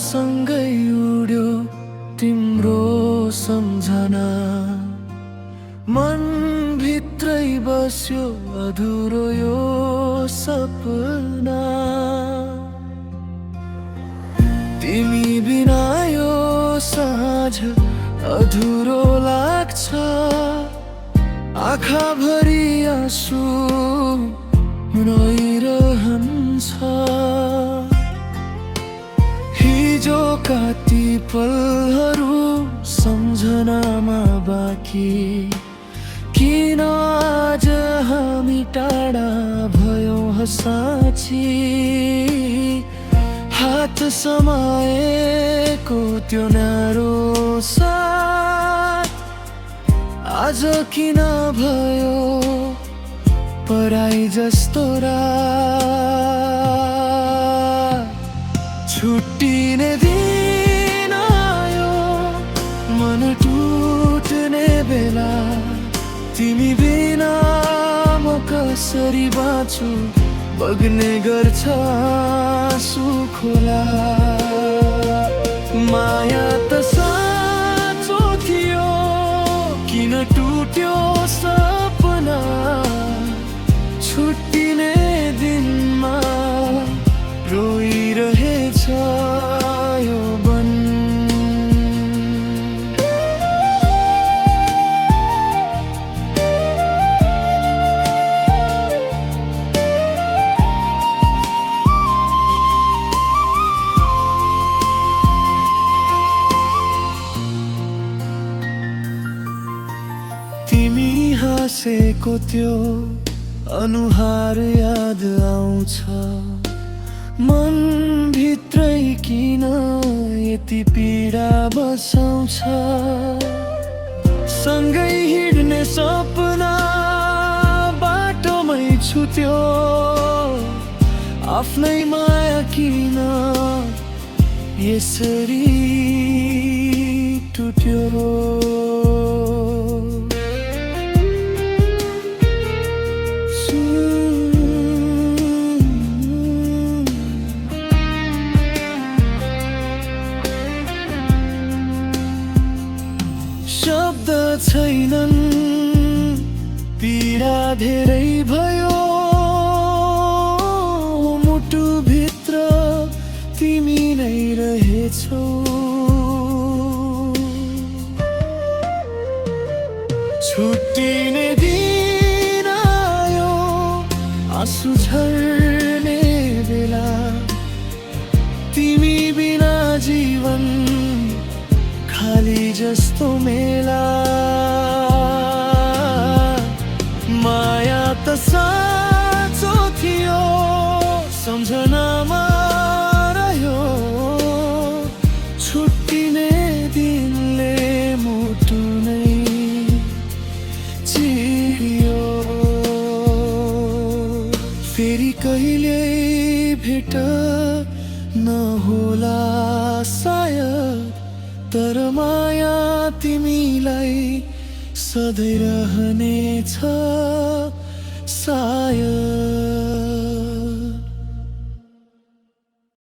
सँगै उड्यो तिम्रो सम्झना, मन भित्रै बस्यो अधुरो यो सपना। तिमी बिना यो साँझ अधुरो लाग्छ, आँखाभरि आँसु रोइरहन्छ। हिजोका ती पलहरू सम्झनामा बाँकी, किन आज हामी टाढा भयौँ साँची। हात समाएको त्यो न्यारो साथ आज किन भयो पराई जस्तो रात। छुट्टिने दिन आयो मन टुट्ने बेला, तिमी बिना म कसरी बाँचु, बग्ने गर्छ आँसु खोला। माया त साँचो थियो, किन टुट्यो सपना। छुट्टिने दिनमा रोइरहेछ यो मन। तिमी हाँसेको त्यो अनुहार याद आउँछ, मन भित्रै किन यति पीडा बसाउँछ। सँगै हिँड्ने सपना बाटोमै छुट्यो, आफ्नै माया किन यसरी टुट्यो। शब्द छैनन्, पीडा धेरै भयो, मुटुभित्र तिमी नै रहेछौ। छुट्टिने दिन आयो आँसु झर्ने बेला, तिमी बिना जीवन खाली जस्तो मेला। माया त साँचो थियो, सम्झनामा रह्यो। छुट्टिने दिनले मुटु नै चिरियो। फेरि कहिले भेट नहोला सायद, तर माया तिमीलाई सधैँ रहनेछ सायद।